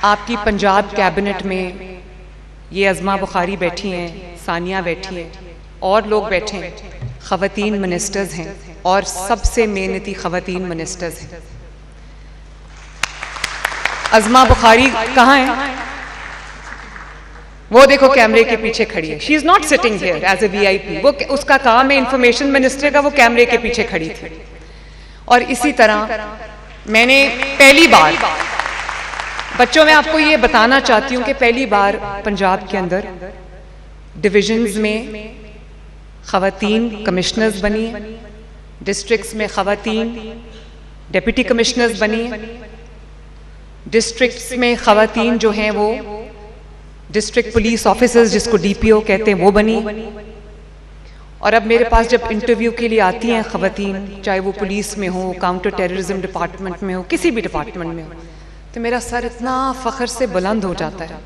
आपकी पंजाब कैबिनेट में ये अज़मा बुखारी बैठी हैं, सानिया बैठी हैं, और लोग बैठे हैं, ख़वातीन मिनिस्टर्स हैं और सबसे मेहनती ख़वातीन मिनिस्टर्स हैं। अज़मा बुखारी कहाँ है? वो देखो कैमरे के पीछे खड़ी है। She is not sitting here as a VIP। वो उसका काम है इंफॉर्मेशन मिनिस्टर का, वो कैमरे के पीछे खड़ी थी। और इसी तरह मैंने पहली बार, बच्चों, मैं आपको ये बताना चाहती हूँ कि पहली बार पंजाब के अंदर डिविजन्स में ख़वातीन कमिश्नर्स बनी हैं, डिस्ट्रिक्ट्स में ख़वातीन डिप्टी कमिश्नर्स बनी हैं, डिस्ट्रिक्ट्स में ख़वातीन जो हैं वो डिस्ट्रिक्ट पुलिस ऑफिसर्स, जिसको DPO कहते हैं, वो बनी। और अब मेरे पास जब इंटरव्यू के लिए आती हैं ख़वातीन, चाहे वो पुलिस में हो, काउंटर टेररिज्म डिपार्टमेंट में हो, किसी भी डिपार्टमेंट में हो, तो मेरा सर इतना फ़ख्र से बुलंद हो जाता है।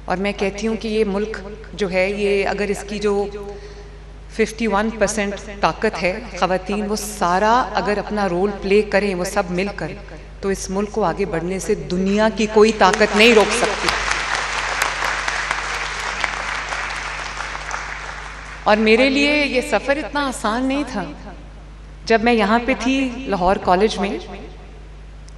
और मैं कहती हूँ कि ये मुल्क जो है, ये अगर इसकी जो 51% ताकत है ख़वातीन, वो सारा अगर अपना रोल प्ले करें, वो सब मिलकर, तो इस मुल्क को आगे बढ़ने से दुनिया की कोई ताकत नहीं रोक सकती। और मेरे लिए ये सफ़र इतना आसान नहीं था। जब मैं यहाँ पे थी लाहौर कॉलेज में,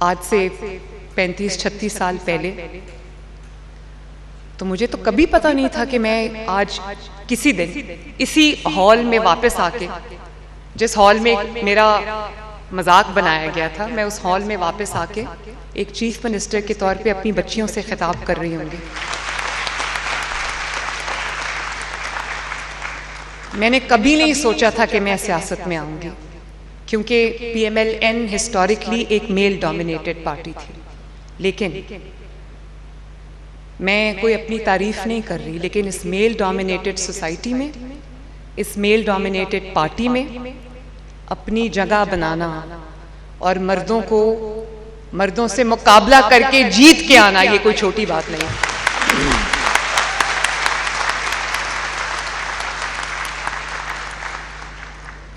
आज से 35-36 साल पहले, तो मुझे तो कभी पता नहीं था कि मैं आज किसी दिन इसी हॉल में वापस आके, जिस हॉल में मेरा मजाक बनाया गया था, मैं उस हॉल में वापस आके एक चीफ मिनिस्टर के तौर पे अपनी बच्चियों से खिताब कर रही होंगी। मैंने कभी नहीं सोचा था कि मैं सियासत में आऊंगी, क्योंकि PMLN हिस्टोरिकली एक मेल डोमिनेटेड पार्टी थी। लेकिन मैं कोई अपनी तारीफ नहीं कर रही, लेकिन इस मेल डोमिनेटेड सोसाइटी में, इस मेल डोमिनेटेड पार्टी में अपनी जगह बनाना और मर्दों से मुकाबला करके जीत के आना, ये कोई छोटी बात नहीं है।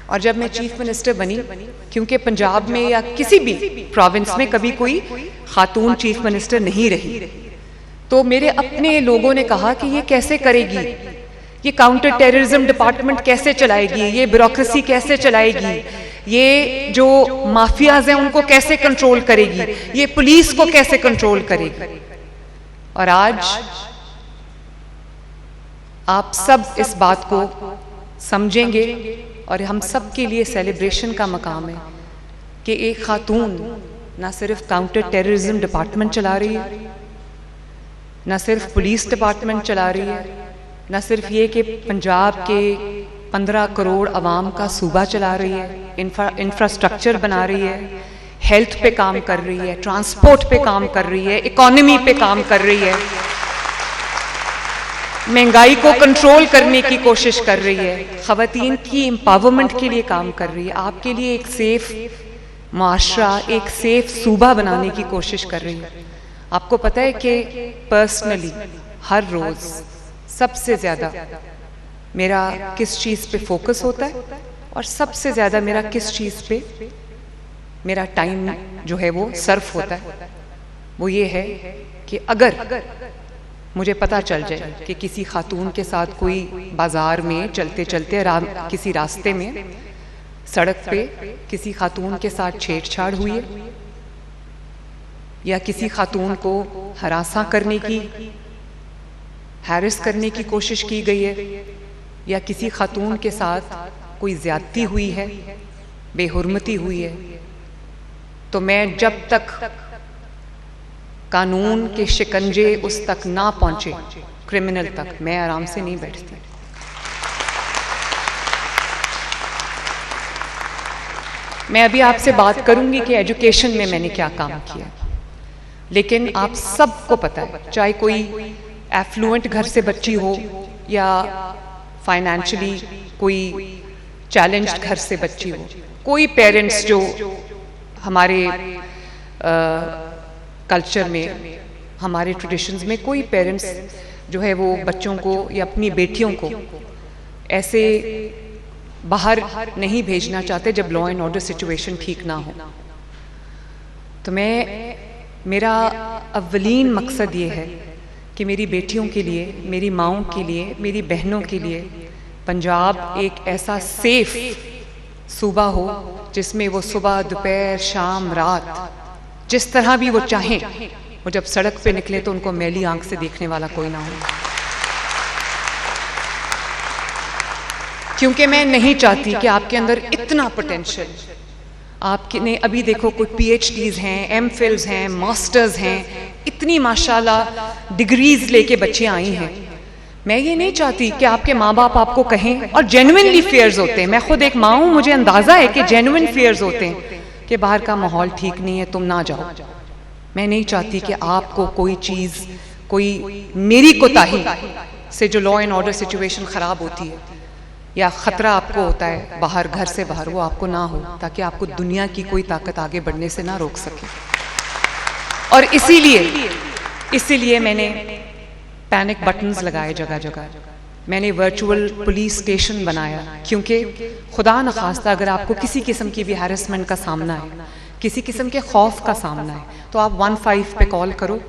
और जब मैं चीफ मिनिस्टर बनी, क्योंकि पंजाब में या किसी भी प्रोविंस में कभी कोई खातून चीफ मिनिस्टर नहीं रही, तो मेरे अपने लोगों ने कहा कि ये कैसे करेगी, ये काउंटर टेररिज्म डिपार्टमेंट कैसे चलाएगी, ये ब्यूरोक्रेसी कैसे चलाएगी, ये जो माफियाज हैं उनको कैसे कंट्रोल करेगी, ये पुलिस को कैसे कंट्रोल करेगी। और आज आप सब इस बात को समझेंगे और हम सब के लिए सेलिब्रेशन का मकाम है कि एक खातून ना सिर्फ काउंटर टेररिज्म डिपार्टमेंट चला रही है, ना सिर्फ पुलिस डिपार्टमेंट चला रही है, ना सिर्फ ये कि पंजाब के 15 करोड़ अवाम का सूबा चला रही है, इंफ्रास्ट्रक्चर बना रही है, हेल्थ पे काम कर रही है, ट्रांसपोर्ट पे काम कर रही है, इकोनॉमी पे काम कर रही है, महंगाई को कंट्रोल करने की कोशिश कर रही है, ख़वातीन की एम्पावरमेंट के लिए काम कर रही है, आपके लिए एक सेफ माशरा, एक सेफ सूबा बनाने की कोशिश कर रही है। आपको पता है कि पर्सनली हर रोज़ सबसे ज़्यादा मेरा किस चीज़ पे फोकस होता है और सबसे ज़्यादा मेरा किस चीज़ पे मेरा टाइम जो है वो सर्फ होता है, वो ये है कि अगर मुझे पता चल जाए कि किसी खातून के साथ कोई बाजार में चलते चलते किसी रास्ते में, सड़क पे किसी खातून के साथ छेड़छाड़ हुई है, या किसी खातून को हरासा करने की, हैरेस करने की कोशिश की गई है, या किसी खातून के साथ कोई ज्यादती हुई है, बेहुरमती हुई है, तो मैं जब तक कानून के शिकंजे उस तक ना पहुंचे, क्रिमिनल तक, मैं आराम से नहीं बैठती। मैं अभी आपसे बात करूंगी कि एजुकेशन में मैंने क्या काम किया, लेकिन आप सबको पता है, चाहे कोई एफ्लुएंट घर से बच्ची हो या फाइनेंशियली कोई चैलेंज्ड घर से बच्ची हो, कोई पेरेंट्स जो हमारे कल्चर में, हमारे ट्रेडिशंस में, कोई पेरेंट्स जो है वो बच्चों को या अपनी बेटियों को ऐसे बाहर नहीं भेजना चाहते जब लॉ एंड ऑर्डर सिचुएशन ठीक ना हो। तो मैं मेरा अव्वलीन मकसद ये है कि मेरी बेटियों के लिए, मेरी माँओं के लिए, मेरी बहनों के लिए पंजाब एक ऐसा सेफ सूबा हो जिसमें वो सुबह, दोपहर, शाम, रात जिस तरह भी वो चाहें, वो जब सड़क पे निकले तो उनको मैली आंख से देखने वाला कोई ना हो। क्योंकि मैं नहीं चाहती कि आपके अंदर इतना पोटेंशियल, आपने अभी देखो कोई PhDs हैं, MPhils हैं, मास्टर्स हैं, इतनी माशाल्लाह डिग्रीज लेके बच्चे आई हैं। मैं ये नहीं चाहती कि आपके माँ बाप आपको कहें, और जेन्युइनली फियर्स होते हैं, मैं खुद एक माँ हूँ, मुझे अंदाजा है कि जेन्युइन फियर्स होते हैं कि बाहर का माहौल ठीक नहीं है, तुम ना जाओ। मैं नहीं चाहती कि आपको कोई चीज़, कोई मेरी कोताही से जो लॉ एंड ऑर्डर सिचुएशन ख़राब होती है या ख़तरा आपको होता है बाहर, घर से बाहर, वो आपको ना हो, ताकि आपको दुनिया की कोई ताकत आगे बढ़ने से ना रोक सके। और इसीलिए मैंने पैनिक बटन्स लगाए जगह जगह, मैंने वर्चुअल पुलिस स्टेशन बनाया, क्योंकि खुदा न खास्ता अगर आपको किसी किस्म की भी हैरेसमेंट का सामना है, किसी किस्म के खौफ का सामना है, तो आप 15 पे कॉल करो,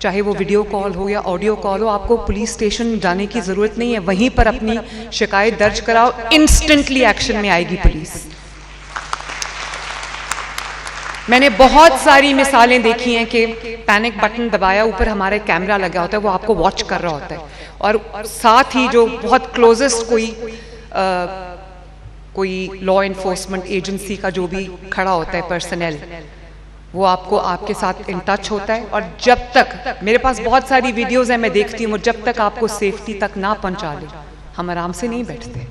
चाहे वो वीडियो कॉल हो या ऑडियो कॉल हो। आपको पुलिस स्टेशन जाने की ज़रूरत नहीं है, वहीं पर अपनी शिकायत दर्ज कराओ, इंस्टेंटली एक्शन में आएगी पुलिस। मैंने बहुत सारी मिसालें देखी हैं कि पैनिक बटन दबाया, ऊपर हमारा कैमरा लगा होता है, वो आपको वॉच कर रहा होता है, और साथ ही जो बहुत क्लोजेस्ट कोई लॉ इन्फोर्समेंट एजेंसी का जो भी खड़ा होता है पर्सनल, वो आपको आपके साथ इन टच होता है। और जब तक, मेरे पास बहुत सारी वीडियोस हैं, मैं देखती हूँ, जब तक आपको सेफ्टी तक ना पहुंचा ले, हम आराम से नहीं बैठते।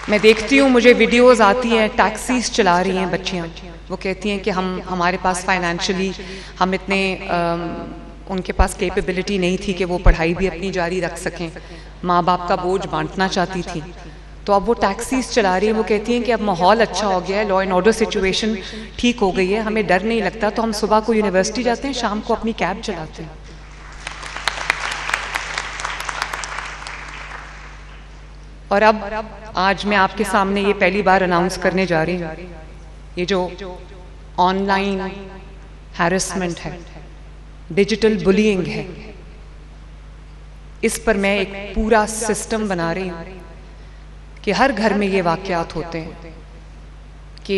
मैं देखती हूँ, मुझे वीडियोस आती हैं, टैक्सीज चला रही हैं बच्चियाँ, वो कहती हैं कि हमारे पास फाइनेंशियली हम इतने उनके पास कैपेबिलिटी नहीं थी कि वो पढ़ाई भी अपनी जारी रख सकें, माँ बाप का बोझ बांटना चाहती थी, तो अब वो टैक्सीज चला रही है। वो कहती हैं कि अब माहौल अच्छा हो गया है, लॉ एंड ऑर्डर सिचुएशन ठीक हो गई है, हमें डर नहीं लगता, तो हम सुबह को यूनिवर्सिटी जाते हैं, शाम को अपनी कैब चलाते हैं। और अब आज मैं आपके सामने ये पहली बार अनाउंस करने जा रही हूँ, ये जो ऑनलाइन हैरेसमेंट है, डिजिटल बुलिंग है, इस पर मैं एक पूरा सिस्टम बना रही हूँ कि हर घर में ये वाक़यात होते हैं कि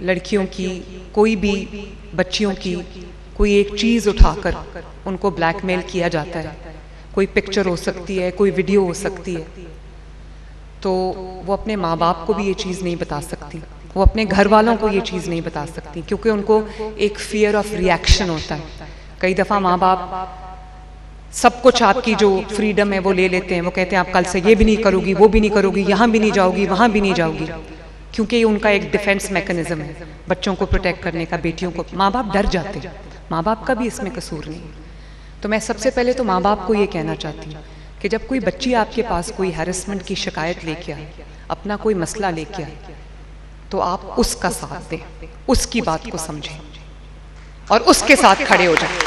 लड़कियों की, कोई भी बच्चियों की कोई एक चीज़ उठाकर उनको ब्लैकमेल किया जाता है। कोई पिक्चर हो सकती है, कोई वीडियो हो सकती है, तो वो अपने माँ बाप को भी ये चीज़ नहीं बता सकती, वो अपने घर वालों को ये चीज़ नहीं बता सकती, क्योंकि उनको एक फियर ऑफ रिएक्शन होता है। कई दफ़ा माँ बाप सब कुछ आपकी जो फ्रीडम है वो ले लेते हैं, वो कहते हैं आप कल से ये भी नहीं करोगी, वो भी नहीं करोगी, यहाँ भी नहीं जाओगी, वहाँ भी नहीं जाओगी, क्योंकि ये उनका एक डिफेंस मैकेनिज्म है बच्चों को प्रोटेक्ट करने का, बेटियों को। माँ बाप डर जाते हैं, माँ बाप का भी इसमें कसूर नहीं। तो मैं सबसे पहले तो माँ बाप को ये कहना चाहती हूँ कि जब कोई बच्ची आपके पास कोई हैरेसमेंट की शिकायत लेके आए, अपना कोई मसला लेके आए, तो आप उसका साथ दें, उसकी बात को समझें और उसके साथ खड़े हो जाएं।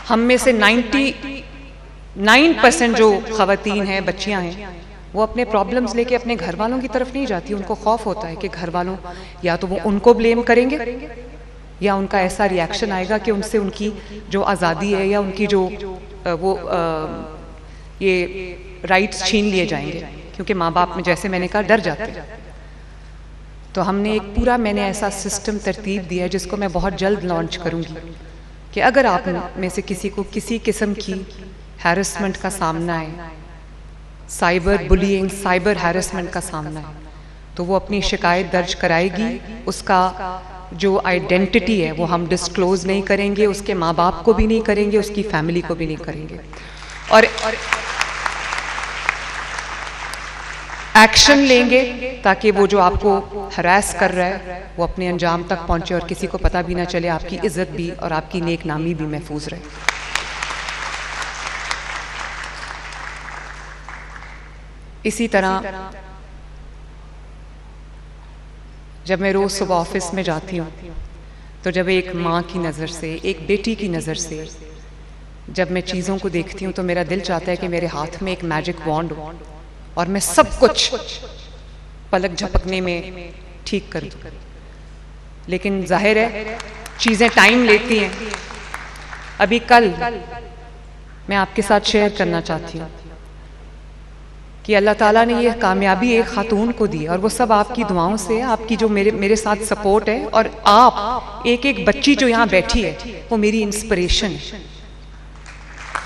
हम में से 99% जो ख़वातीन हैं, बच्चियां हैं, वो अपने प्रॉब्लम्स लेके अपने घर वालों की तरफ नहीं जाती। उनको खौफ होता है कि घर वालों या तो वो उनको ब्लेम करेंगे या उनका ऐसा रिएक्शन आएगा कि उनसे उनकी जो आज़ादी है या उनकी जो ये राइट्स छीन लिए जाएंगे, क्योंकि माँ बाप में, जैसे मैंने कहा, डर जाते हैं। तो हमने एक पूरा, मैंने ऐसा सिस्टम तरतीब दिया है जिसको मैं बहुत जल्द लॉन्च करूँगी कि अगर आप में से किसी को किसी किस्म की हैरेसमेंट का सामना है, साइबर बुलिंग, साइबर हैरेसमेंट का सामना है, तो वो अपनी शिकायत दर्ज कराएगी। उसका जो आइडेंटिटी है वो हम डिस्क्लोज नहीं करेंगे, उसके माँ बाप को भी नहीं करेंगे, उसकी फैमिली को भी नहीं करेंगे, और एक्शन लेंगे ताकि वो जो आपको हरास कर रहा है वो अपने अंजाम तक पहुंचे और किसी को पता भी ना चले, आपकी इज्जत भी और आपकी नेक नामी भी महफूज रहे। इसी तरह जब मैं रोज सुबह ऑफिस में जाती हूँ, तो जब एक माँ की नज़र से, एक बेटी की नज़र से जब मैं चीज़ों को देखती हूँ, तो मेरा दिल चाहता है कि मेरे हाथ में एक मैजिक वॉन्ड हो और मैं सब कुछ पलक झपकने में ठीक कर दूं, लेकिन जाहिर है चीज़ें टाइम लेती हैं। अभी कल मैं आपके साथ शेयर करना चाहती हूँ कि अल्लाह ताला ने ये कामयाबी एक खातून को दी, और वो सब आपकी दुआओं से, आपकी जो मेरे साथ सपोर्ट है, और आप एक एक बच्ची जो यहाँ बैठी है वो मेरी इंस्पिरेशन है।